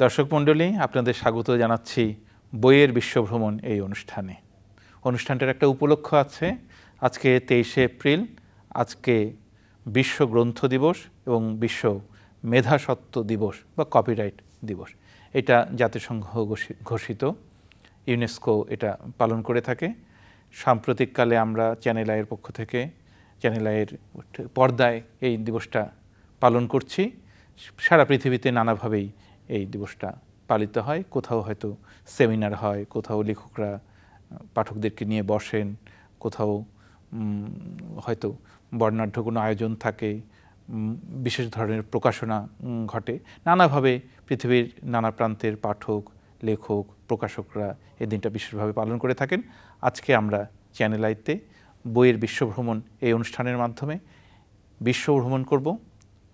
দর্শক মণ্ডলী, আপনাদের স্বাগত জানাচ্ছি বইয়ের বিশ্বভ্রমণ এই অনুষ্ঠানে। অনুষ্ঠানটার একটা উপলক্ষ আছে। আজকে 23শে এপ্রিল, আজকে বিশ্ব গ্রন্থ দিবস এবং বিশ্ব মেধাস্বত্ব দিবস বা কপিরাইট দিবস। এটা জাতিসংঘ ঘোষিত, ইউনেস্কো এটা পালন করে থাকে। সাম্প্রতিককালে আমরা চ্যানেল আইয়ের পক্ষ থেকে, চ্যানেল আইয়ের পর্দায় এই দিবসটা পালন করছি। সারা পৃথিবীতে নানাভাবেই এই দিবসটা পালিত হয়। কোথাও হয়তো সেমিনার হয়, কোথাও লেখকরা পাঠকদেরকে নিয়ে বসেন, কোথাও হয়তো বর্ণাঢ্য কোনো আয়োজন থাকে, বিশেষ ধরনের প্রকাশনা ঘটে। নানাভাবে পৃথিবীর নানা প্রান্তের পাঠক, লেখক, প্রকাশকরা এই দিনটা বিশেষভাবে পালন করে থাকেন। আজকে আমরা চ্যানেল আইতে বইয়ের বিশ্বভ্রমণ এই অনুষ্ঠানের মাধ্যমে বিশ্বভ্রমণ করব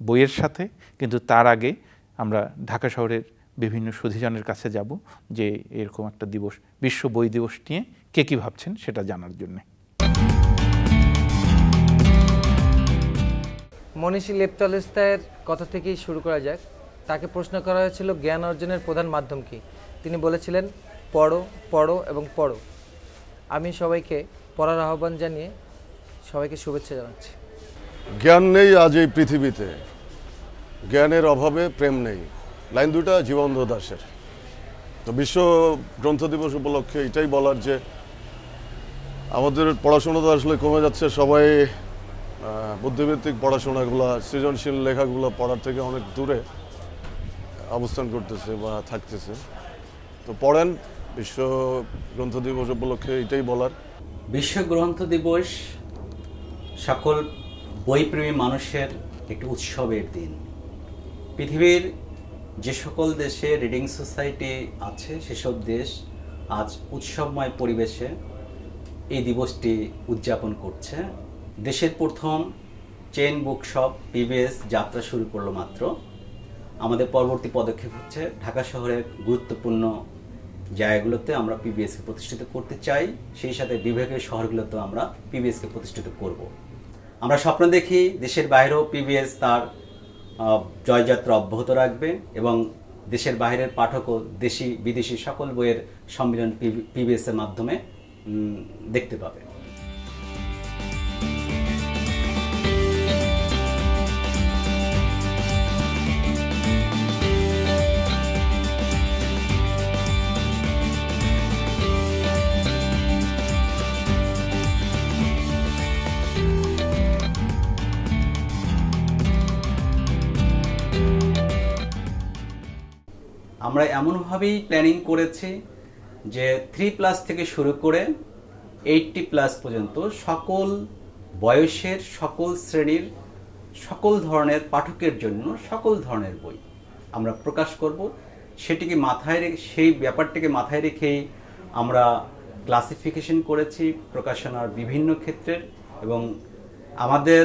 বইয়ের সাথে। কিন্তু তার আগে আমরা ঢাকা শহরের বিভিন্ন সুধীজনের কাছে যাব যে এরকম একটা দিবস, বিশ্ব বই দিবস নিয়ে কে কী ভাবছেন সেটা জানার জন্যে। মনীষী লেভ টলস্টয়ের কথা থেকেই শুরু করা যাক। তাকে প্রশ্ন করা হয়েছিল জ্ঞান অর্জনের প্রধান মাধ্যম কী। তিনি বলেছিলেন, পড়ো, পড়ো এবং পড়ো। আমি সবাইকে পড়ার আহ্বান জানিয়ে সবাইকে শুভেচ্ছা জানাচ্ছি। জ্ঞান নেই আজ এই পৃথিবীতে, জ্ঞানের অভাবে প্রেম নেই। লাইন দুটা জীবনানন্দ দাশের। তো বিশ্ব গ্রন্থ দিবস উপলক্ষে এটাই বলার যে আমাদের পড়াশোনা তো আসলে কমে যাচ্ছে। সবাই বুদ্ধিভিত্তিক পড়াশোনাগুলো, সৃজনশীল লেখাগুলো পড়ার থেকে অনেক দূরে অবস্থান করতেছে বা থাকতেছে। তো পড়েন, বিশ্ব গ্রন্থ দিবস উপলক্ষে এটাই বলার। বিশ্ব গ্রন্থ দিবস সকল বইপ্রেমী মানুষের একটি উৎসবের দিন। পৃথিবীর যে সকল দেশে রিডিং সোসাইটি আছে সেসব দেশ আজ উৎসবময় পরিবেশে এই দিবসটি উদযাপন করছে। দেশের প্রথম চেইন বুকশপ পিবিএস যাত্রা শুরু করলো মাত্র। আমাদের পরবর্তী পদক্ষেপ হচ্ছে ঢাকা শহরের গুরুত্বপূর্ণ জায়গাগুলোতে আমরা পিবিএসকে প্রতিষ্ঠিত করতে চাই, সেই সাথে বিভাগীয় শহরগুলোতেও আমরা পিবিএসকে প্রতিষ্ঠিত করব। আমরা স্বপ্ন দেখি দেশের বাইরেও পিবিএস তার জয়যাত্রা অব্যাহত রাখবে এবং দেশের বাইরের পাঠকও দেশি বিদেশি সকল বইয়ের সম্মিলন পিবিএস এর মাধ্যমে দেখতে পাবে। আমরা এমনভাবেই প্ল্যানিং করেছি যে 3+ থেকে শুরু করে 80+ পর্যন্ত সকল বয়সের, সকল শ্রেণীর, সকল ধরনের পাঠকের জন্য সকল ধরনের বই আমরা প্রকাশ করব। সেটিকে মাথায় রেখে, সেই ব্যাপারটিকে মাথায় রেখেই আমরা ক্লাসিফিকেশন করেছি প্রকাশনার বিভিন্ন ক্ষেত্রের, এবং আমাদের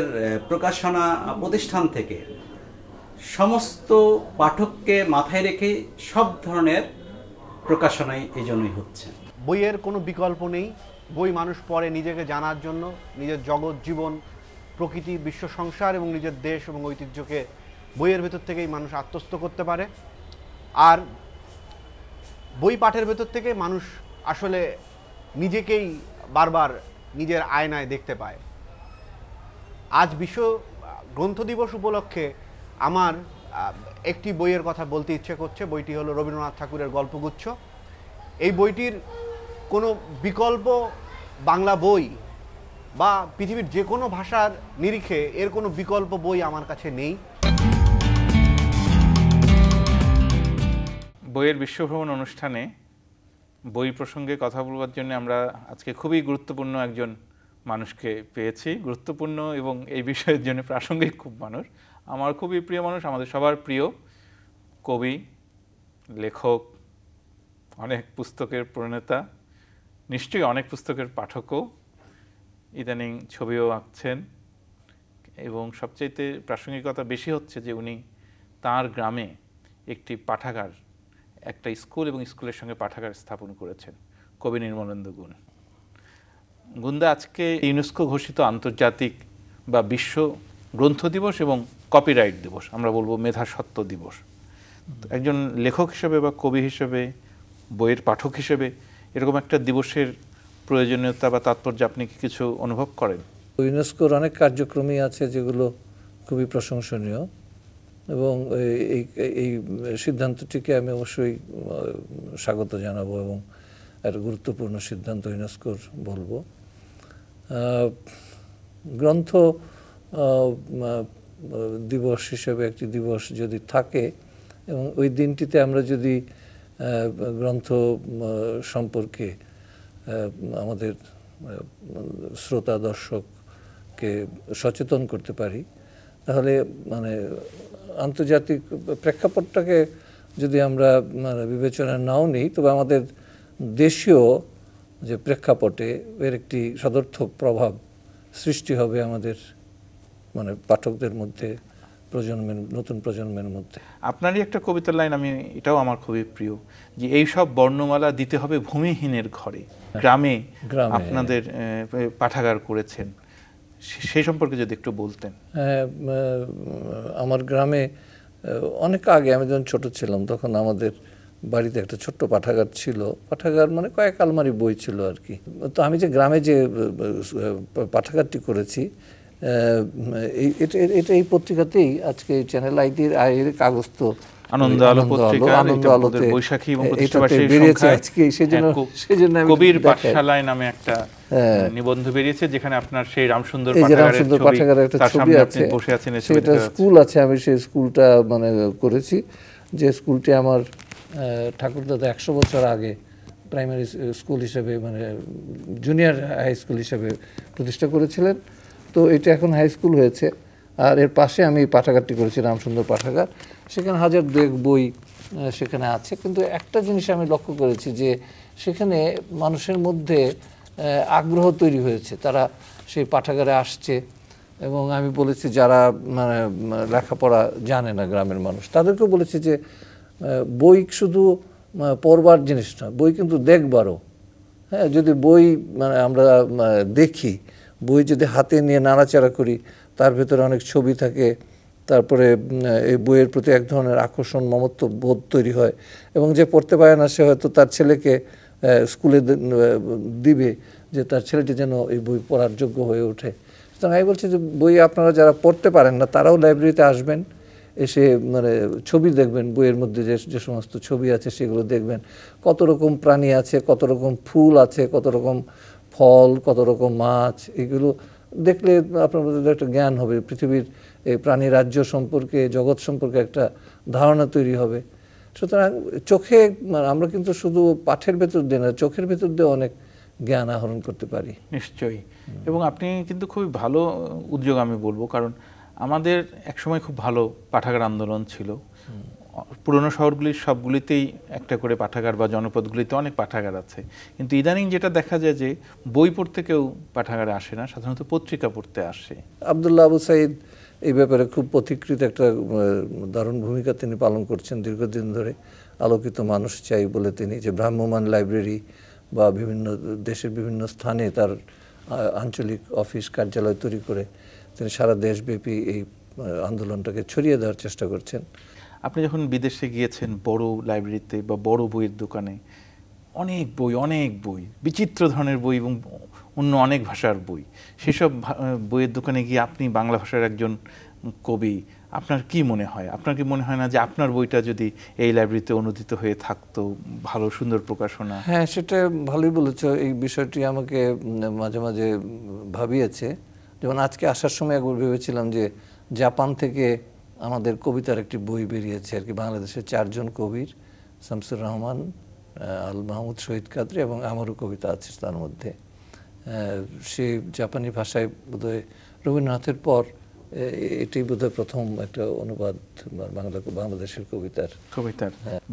প্রকাশনা প্রতিষ্ঠান থেকে সমস্ত পাঠককে মাথায় রেখে সব ধরনের প্রকাশনাই এই জন্যই হচ্ছে। বইয়ের কোনো বিকল্প নেই। বই মানুষ পড়ে নিজেকে জানার জন্য, নিজের জগৎ, জীবন, প্রকৃতি, বিশ্ব সংসার এবং নিজের দেশ এবং ঐতিহ্যকে বইয়ের ভেতর থেকেই মানুষ আত্মস্থ করতে পারে। আর বই পাঠের ভেতর থেকে মানুষ আসলে নিজেকেই বারবার নিজের আয়নায় দেখতে পায়। আজ বিশ্ব গ্রন্থ দিবস উপলক্ষে আমার একটি বইয়ের কথা বলতে ইচ্ছে করছে। বইটি হলো রবীন্দ্রনাথ ঠাকুরের গল্পগুচ্ছ। এই বইটির কোনো বিকল্প বাংলা বই বা পৃথিবীর যে কোনো ভাষার নিরিখে এর কোনো বিকল্প বই আমার কাছে নেই। বইয়ের বিশ্বভ্রমণ অনুষ্ঠানে বই প্রসঙ্গে কথা বলবার জন্য আমরা আজকে খুবই গুরুত্বপূর্ণ একজন মানুষকে পেয়েছি। গুরুত্বপূর্ণ এবং এই বিষয়ের জন্য প্রাসঙ্গিক খুব মানুষ, আমার খুবই প্রিয় মানুষ, আমাদের সবার প্রিয় কবি, লেখক, অনেক পুস্তকের প্রণেতা, নিশ্চয়ই অনেক পুস্তকের পাঠকও, ইদানিং ছবিও আঁকছেন। এবং সবচাইতে প্রাসঙ্গিকতা বেশি হচ্ছে যে উনি তার গ্রামে একটি পাঠাগার, একটা স্কুল এবং স্কুলের সঙ্গে পাঠাগার স্থাপন করেছেন। কবি নির্মলেন্দু গুণ। গুণদা, আজকে ইউনেস্কো ঘোষিত আন্তর্জাতিক বা বিশ্ব গ্রন্থ দিবস এবং কপিরাইট দিবস, আমরা বলবো মেধাস্বত্ব দিবস। একজন লেখক হিসেবে বা কবি হিসেবে, বইয়ের পাঠক হিসেবে এরকম একটা দিবসের প্রয়োজনীয়তা বা তাৎপর্য আপনি কি কিছু অনুভব করেন? ইউনেস্কোর অনেক কার্যক্রমই আছে যেগুলো খুবই প্রশংসনীয়, এবং এই সিদ্ধান্তটিকে আমি অবশ্যই স্বাগত জানাবো এবং একটা গুরুত্বপূর্ণ সিদ্ধান্ত ইউনেস্কোর বলবো। গ্রন্থ দিবস হিসেবে একটি দিবস যদি থাকে এবং ওই দিনটিতে আমরা যদি গ্রন্থ সম্পর্কে আমাদের শ্রোতা দর্শককে সচেতন করতে পারি, তাহলে মানে আন্তর্জাতিক প্রেক্ষাপটটাকে যদি আমরা বিবেচনায় নাও নিই, তবে আমাদের দেশীয় যে প্রেক্ষাপটে এর একটি সদর্থক প্রভাব সৃষ্টি হবে আমাদের মানে পাঠকদের মধ্যে, নতুন প্রজন্মের মধ্যে। আপনারই একটা কবিতার লাইন, আমি এটাও আমার খুবই প্রিয়, যে এই সব বর্ণমালা দিতে হবে ভূমিহীনের ঘরে। গ্রামে আপনাদের পাঠাগার করেছেন, সেই সম্পর্কে যদি একটু বলতেন। আমার গ্রামে অনেক আগে, আমি যখন ছোট ছিলাম তখন আমাদের বাড়িতে একটা ছোট্ট পাঠাগার ছিল। পাঠাগার মানে কয়েক আলমারি বই ছিল আর কি। তো আমি যে গ্রামে যে পাঠাগারটি করেছি, এটা এই পত্রিকাতেই, আজকে চ্যানেল আইয়ের কাগজ তো আনন্দ আলো পত্রিকা, আনন্দ আলোতে বৈশাখী এবং প্রতিষ্ঠাবার্ষিকীর বেরিয়েছে আজকে, সেজন্য কবির পাঠশালায় নামে একটা নিবন্ধ বেরিয়েছে, যেখানে আপনার সেই রামসুন্দর পাঠাগারের একটা ছবি আছে, বসে আছেন। সেটা স্কুল আছে, আমি সেই স্কুলটা মানে করেছি, যে স্কুলটি আমার ঠাকুরদাদা 100 বছর আগে প্রাইমারি স্কুল হিসেবে, মানে জুনিয়র হাই স্কুল হিসেবে প্রতিষ্ঠা করেছিলেন। তো এটা এখন হাই স্কুল হয়েছে, আর এর পাশে আমি পাঠাগারটি করেছি, রামসুন্দর পাঠাগার। সেখানে 1002 বই সেখানে আছে। কিন্তু একটা জিনিস আমি লক্ষ্য করেছি, যে সেখানে মানুষের মধ্যে আগ্রহ তৈরি হয়েছে, তারা সেই পাঠাগারে আসছে। এবং আমি বলেছি যারা মানে লেখাপড়া জানে না গ্রামের মানুষ, তাদেরকেও বলেছি যে বই শুধু পড়বার জিনিস না, বই কিন্তু দেখবারও। হ্যাঁ, যদি বই মানে আমরা দেখি, বই যদি হাতে নিয়ে নাড়াচাড়া করি, তার ভেতরে অনেক ছবি থাকে, তারপরে এই বইয়ের প্রতি এক ধরনের আকর্ষণ, মমত্ব বোধ তৈরি হয়। এবং যে পড়তে পারে না, সে হয়তো তার ছেলেকে স্কুলে দিবে, যে তার ছেলেটি যেন এই বই পড়ার যোগ্য হয়ে ওঠে। সুতরাং আমি বলছি যে বই আপনারা যারা পড়তে পারেন না, তারাও লাইব্রেরিতে আসবেন, এসে মানে ছবি দেখবেন, বইয়ের মধ্যে যে সমস্ত ছবি আছে সেগুলো দেখবেন। কত রকম প্রাণী আছে, কত রকম ফুল আছে, কত রকম ফল, কত রকম মাছ, এগুলো দেখলে আপনার মধ্যে একটা জ্ঞান হবে, পৃথিবীর এই প্রাণী রাজ্য সম্পর্কে, জগৎ সম্পর্কে একটা ধারণা তৈরি হবে। সুতরাং চোখে আমরা কিন্তু শুধু পাঠের ভেতর দিয়ে না, চোখের ভেতর দিয়ে অনেক জ্ঞান আহরণ করতে পারি। নিশ্চয়ই। এবং আপনি কিন্তু খুবই ভালো উদ্যোগ আমি বলবো, কারণ আমাদের একসময় খুব ভালো পাঠাগার আন্দোলন ছিল। পুরনো শহরগুলির সবগুলিতেই একটা করে পাঠাগার, বা জনপদগুলিতে অনেক পাঠাগার আছে। কিন্তু ইদানিং যেটা দেখা যায় যে বই পড়তে কেউ পাঠাগারে আসে না, সাধারণত পত্রিকা পড়তে আসে। আব্দুল্লাহ আবু সাইদ এই ব্যাপারে খুব পথিকৃত একটা দারুণ ভূমিকা তিনি পালন করছেন দীর্ঘদিন ধরে। আলোকিত মানুষ চাই বলে তিনি যে ভ্রাম্যমাণ লাইব্রেরি বা বিভিন্ন দেশের বিভিন্ন স্থানে তার আঞ্চলিক অফিস কার্যালয় তৈরি করে তিনি সারা দেশব্যাপী এই আন্দোলনটাকে ছড়িয়ে দেওয়ার চেষ্টা করছেন। আপনি যখন বিদেশে গিয়েছেন, বড় লাইব্রেরিতে বা বড় বইয়ের দোকানে অনেক বই, বিচিত্র ধরনের বই এবং অন্য অনেক ভাষার বই, সেসব বইয়ের দোকানে গিয়ে আপনি বাংলা ভাষার একজন কবি, আপনার কি মনে হয়? আপনার কি মনে হয় না যে আপনার বইটা যদি এই লাইব্রেরিতে অনুদিত হয়ে থাকতো, ভালো সুন্দর প্রকাশনা? হ্যাঁ, সেটা ভালোই বলেছো। এই বিষয়টি আমাকে মাঝে মাঝে ভাবিয়েছে। যেমন আজকে আসার সময় একবার ভেবেছিলাম যে জাপান থেকে আমাদের কবিতার একটি বই বেরিয়েছে আর কি, বাংলাদেশের 4 জন কবির, শামসুর রহমান, আল মাহমুদ শহীদ কাদরি এবং আমারও কবিতা আছে তার মধ্যে। সে জাপানি ভাষায় বোধহয় রবীন্দ্রনাথের পর এটাই বোধহয় প্রথম একটা অনুবাদ বাংলাদেশের কবিতার।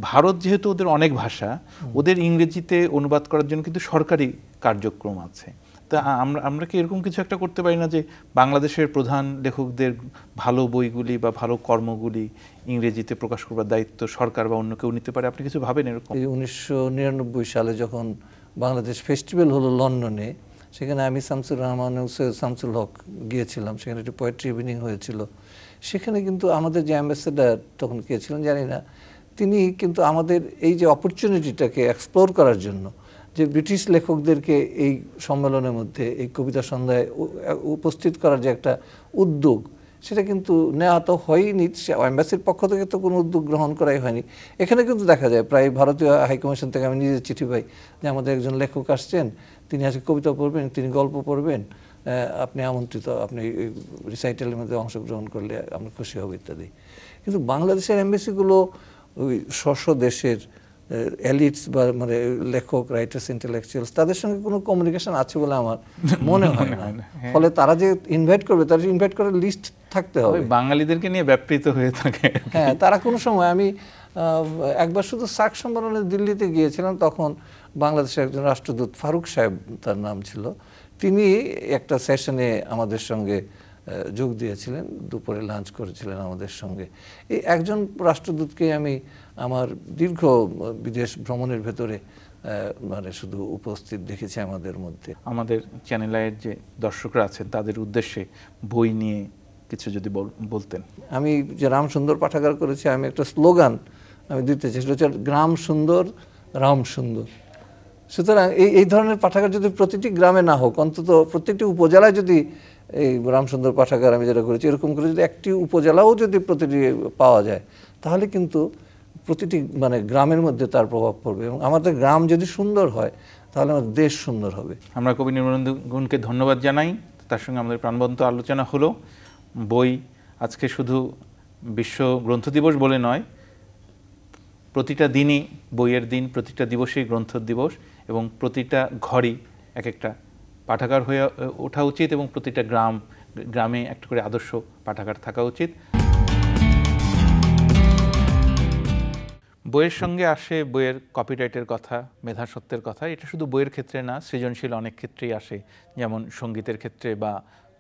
ভারত যেহেতু ওদের অনেক ভাষা, ওদের ইংরেজিতে অনুবাদ করার জন্য কিন্তু সরকারি কার্যক্রম আছে। তা আমরা কি এরকম কিছু একটা করতে পারি না যে বাংলাদেশের প্রধান লেখকদের ভালো বইগুলি বা ভালো কর্মগুলি ইংরেজিতে প্রকাশ করবার দায়িত্ব সরকার বা অন্য কেউ নিতে পারে? আপনি কিছু ভাবেন এরকম? 1999 সালে যখন বাংলাদেশ ফেস্টিভ্যাল হলো লন্ডনে, সেখানে আমি শামসুর রহমান ও শামসুল হক গিয়েছিলাম। সেখানে একটি পোয়েট্রি ইভিনিং হয়েছিল। সেখানে কিন্তু আমাদের যে অ্যাম্বাসেডার তখন কে ছিলেন জানি না, তিনি কিন্তু আমাদের এই যে অপরচুনিটিটাকে এক্সপ্লোর করার জন্য, যে ব্রিটিশ লেখকদেরকে এই সম্মেলনের মধ্যে এই কবিতা সন্ধ্যায় উপস্থিত করার যে একটা উদ্যোগ, সেটা কিন্তু নেওয়া তো হয়নি। এম্বাসির পক্ষ থেকে তো কোনো উদ্যোগ গ্রহণ করাই হয়নি। এখানে কিন্তু দেখা যায় প্রায় ভারতীয় হাইকমিশন থেকে আমি নিজের চিঠি পাই যে আমাদের একজন লেখক আসছেন, তিনি আজকে কবিতা পড়বেন, তিনি গল্প পড়বেন, আপনি আমন্ত্রিত, আপনি রিসাইটালের মধ্যে অংশগ্রহণ করলে আমরা খুশি হব ইত্যাদি। কিন্তু বাংলাদেশের এম্বাসিগুলো ওই স্ব দেশের এলিটস বা মানে লেখক, রাইটার্স, ইন্টেলেকচুয়ালস, তাদের সঙ্গে কোনো কমিউনিকেশন আছে বলে আমার মনে হয় না। ফলে তারা যে ইনভাইট করবে, তারা ইনভাইট করার লিস্ট থাকতে হবে। বাঙালিদেরকে নিয়ে ব্যাপৃত হয়ে থাকে। হ্যাঁ, তারা কোনো সময়, আমি একবার শুধু সার্ক সম্মেলনে দিল্লিতে গিয়েছিলাম, তখন বাংলাদেশের একজন রাষ্ট্রদূত ফারুক সাহেব তার নাম ছিল, তিনি একটা সেশনে আমাদের সঙ্গে যোগ দিয়েছিলেন, দুপুরে লাঞ্চ করেছিলেন আমাদের সঙ্গে। এই একজন রাষ্ট্রদূতকে আমি আমার দীর্ঘ বিদেশ ভ্রমণের ভেতরে মানে শুধু উপস্থিত দেখেছি আমাদের মধ্যে। আমাদের চ্যানেল আইয়ের যে দর্শকরা আছেন তাদের উদ্দেশ্যে বই নিয়ে কিছু যদি বলতেন। আমি যে রাম সুন্দর পাঠাগার করেছি, আমি একটা স্লোগান আমি দিতে চাই, সেটা হচ্ছে গ্রাম সুন্দর, রাম সুন্দর। সুতরাং এই ধরনের পাঠাগার যদি প্রতিটি গ্রামে না হোক, অন্তত প্রত্যেকটি উপজেলায় যদি এই রামসুন্দর পাঠাগার আমি যেটা করেছি এরকম করে যদি একটি উপজেলাও যদি প্রতিটি পাওয়া যায়, তাহলে কিন্তু প্রতিটি মানে গ্রামের মধ্যে তার প্রভাব পড়বে, এবং আমাদের গ্রাম যদি সুন্দর হয় তাহলে আমাদের দেশ সুন্দর হবে। আমরা কবি নির্মলেন্দু গুণকে ধন্যবাদ জানাই, তার সঙ্গে আমাদের প্রাণবন্ত আলোচনা হলো। বই আজকে শুধু বিশ্ব গ্রন্থ দিবস বলে নয়, প্রতিটা দিনই বইয়ের দিন, প্রতিটা দিবসেই গ্রন্থ দিবস, এবং প্রতিটা ঘরই এক একটা পাঠাগার হয়ে ওঠা উচিত, এবং প্রতিটা গ্রামে একটা করে আদর্শ পাঠাগার থাকা উচিত। বইয়ের সঙ্গে আসে বইয়ের কপিরাইটের কথা, মেধাস্বত্বের কথা। এটা শুধু বইয়ের ক্ষেত্রে না, সৃজনশীল অনেক ক্ষেত্রেই আসে, যেমন সঙ্গীতের ক্ষেত্রে বা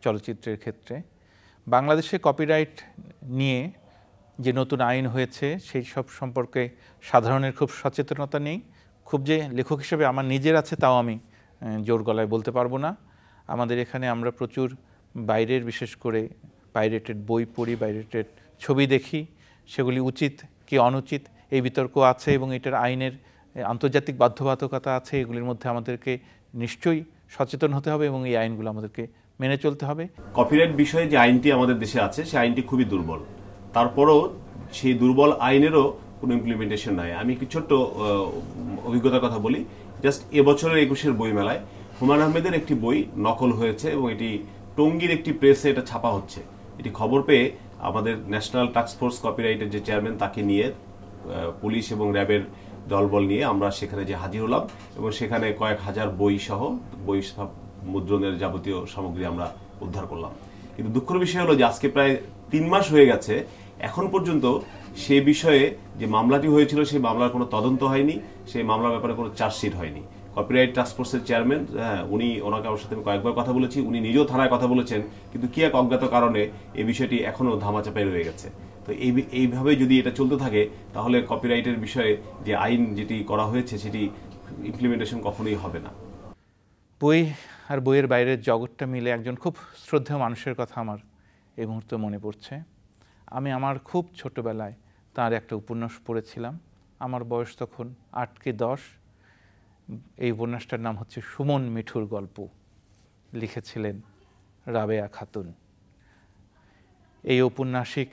চলচ্চিত্রের ক্ষেত্রে। বাংলাদেশে কপিরাইট নিয়ে যে নতুন আইন হয়েছে সেই সব সম্পর্কে সাধারণের খুব সচেতনতা নেই। খুব যে লেখক হিসেবে আমার নিজের আছে তাও আমি জোর গলায় বলতে পারবো না। আমাদের এখানে আমরা প্রচুর বাইরের, বিশেষ করে পাইরেটেড বই পড়ি, পাইরেটেড ছবি দেখি, সেগুলি উচিত কি অনুচিত এই বিতর্ক আছে, এবং এটার আইনের আন্তর্জাতিক বাধ্যবাধকতা আছে। এগুলির মধ্যে আমাদেরকে নিশ্চয়ই সচেতন হতে হবে এবং এই আইনগুলো আমাদেরকে মেনে চলতে হবে। কপিরাইট বিষয়ে যে আইনটি আমাদের দেশে আছে সেই আইনটি খুবই দুর্বল, তারপরও সেই দুর্বল আইনেরও কোনো ইমপ্লিমেন্টেশন নাই। আমি একটি ছোট্ট অভিজ্ঞতার কথা বলি। জাস্ট এবছরের 21 বই মেলায় হুমায়ুন আহমেদের একটি বই নকল হয়েছে এবং এটি টঙ্গীর একটি প্রেসে এটা ছাপা হচ্ছে। এটি খবর পেয়ে আমাদের ন্যাশনাল টাস্ক ফোর্স কপিরাইটের যে চেয়ারম্যান, তাকে নিয়ে পুলিশ এবং র্যাবের দলবল নিয়ে আমরা সেখানে যে হাজির হলাম, এবং সেখানে কয়েক হাজার বই সহ বই মুদ্রণের যাবতীয় সামগ্রী আমরা উদ্ধার করলাম। কিন্তু দুঃখের বিষয় হলো যে আজকে প্রায় 3 মাস হয়ে গেছে, এখন পর্যন্ত সেই বিষয়ে যে মামলাটি হয়েছিল সেই মামলার কোনো তদন্ত হয়নি, সেই মামলার ব্যাপারে কোনো চার্জশিট হয়নি। কপিরাইট টাস্ক ফোর্সের চেয়ারম্যান, ওনাকে আমার সাথে আমি কয়েকবার কথা বলেছি, উনি নিজেও থানায় কথা বলেছেন, কিন্তু কি এক অজ্ঞাত কারণে এই বিষয়টি এখনো ধামাচাপায় রয়ে গেছে। তো এইভাবে যদি এটা চলতে থাকে তাহলে কপিরাইটের বিষয়ে যে আইন যেটি করা হয়েছে সেটি ইমপ্লিমেন্টেশন কখনোই হবে না। বই আর বইয়ের বাইরের জগৎটা মিলে একজন খুব শ্রদ্ধেয় মানুষের কথা আমার এই মুহূর্তে মনে পড়ছে। আমি আমার খুব ছোটবেলায় তার একটা উপন্যাস পড়েছিলাম, আমার বয়স তখন 8 কি 10। এই উপন্যাসটার নাম হচ্ছে সুমন মিঠুর গল্প, লিখেছিলেন রাবেয়া খাতুন। এই ঔপন্যাসিক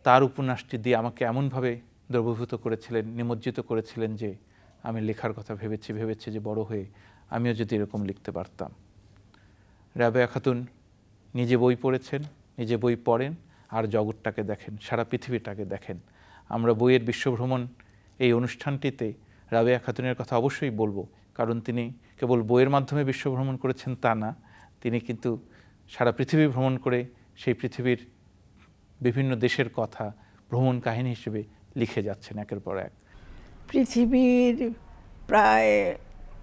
তার উপন্যাসটি দিয়ে আমাকে এমনভাবে দ্রবীভূত করেছিলেন, নিমজ্জিত করেছিলেন যে আমি লেখার কথা ভেবেছি যে বড় হয়ে আমিও যদি এরকম লিখতে পারতাম। রাবেয়া খাতুন নিজে বই পড়েছেন, নিজে বই পড়েন, আর জগৎটাকে দেখেন, সারা পৃথিবীটাকে দেখেন। আমরা বইয়ের বিশ্বভ্রমণ এই অনুষ্ঠানটিতে রাবেয়া খাতুনের কথা অবশ্যই বলবো, কারণ তিনি কেবল বইয়ের মাধ্যমে বিশ্বভ্রমণ করেছেন তা না, তিনি কিন্তু সারা পৃথিবী ভ্রমণ করে সেই পৃথিবীর বিভিন্ন দেশের কথা ভ্রমণ কাহিনী হিসেবে লিখে যাচ্ছেন একের পর এক। পৃথিবীর প্রায়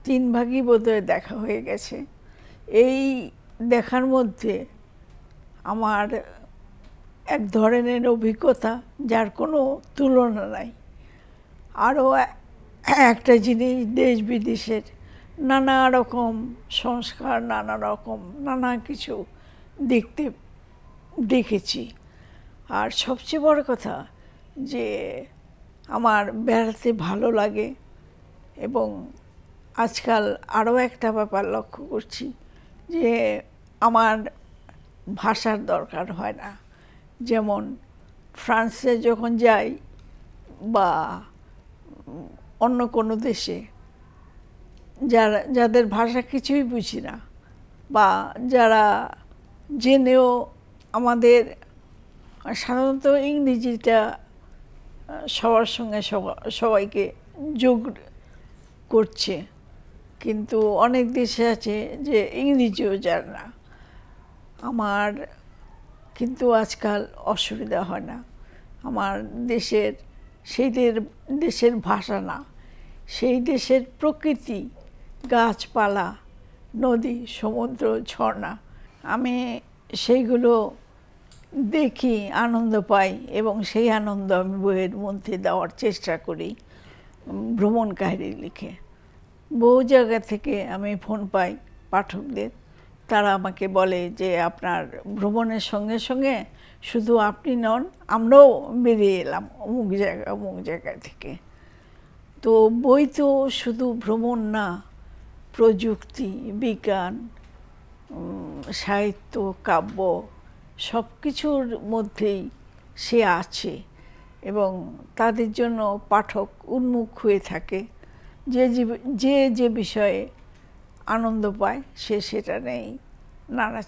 3 ভাগই বোধহয় দেখা হয়ে গেছে। এই দেখার মধ্যে আমার এক ধরনের অভিজ্ঞতা যার কোনো তুলনা নাই। আরও একটা জিনিস, দেশ বিদেশের নানা রকম সংস্কার, নানা কিছু দেখেছি। আর সবচেয়ে বড় কথা যে আমার বেড়াতে ভালো লাগে। এবং আজকাল আরও একটা ব্যাপার লক্ষ্য করছি যে আমার ভাষার দরকার হয় না। যেমন ফ্রান্সে যখন যাই বা অন্য কোনো দেশে, যাদের ভাষা কিছুই বুঝি না বা যারা জেনেও আমাদের সাধারণত ইংরেজিটা সবার সঙ্গে সবাইকে যোগ করছে, কিন্তু অনেক দেশে আছে যে ইংরেজিও জানে না। আমার কিন্তু আজকাল অসুবিধা হয় না। আমার সেই দেশের ভাষা না, সেই দেশের প্রকৃতি, গাছপালা, নদী, সমুদ্র, ঝর্ণা, আমি সেইগুলো দেখি, আনন্দ পাই এবং সেই আনন্দ আমি বইয়ের মধ্যে দেওয়ার চেষ্টা করি ভ্রমণ কাহিনী লিখে। বহু জায়গা থেকে আমি ফোন পাই পাঠকদের, তারা আমাকে বলে যে আপনার ভ্রমণের সঙ্গে সঙ্গে শুধু আপনি নন, আমরাও বেরিয়ে এলাম অমুক জায়গা থেকে। তো বই তো শুধু ভ্রমণ না, প্রযুক্তি, বিজ্ঞান, সাহিত্য, কাব্য সব কিছুর মধ্যেই সে আছে এবং তাদের জন্য পাঠক উন্মুখ হয়ে থাকে। যে বিষয়ে আনন্দ পায় সে সেটা নেই নানা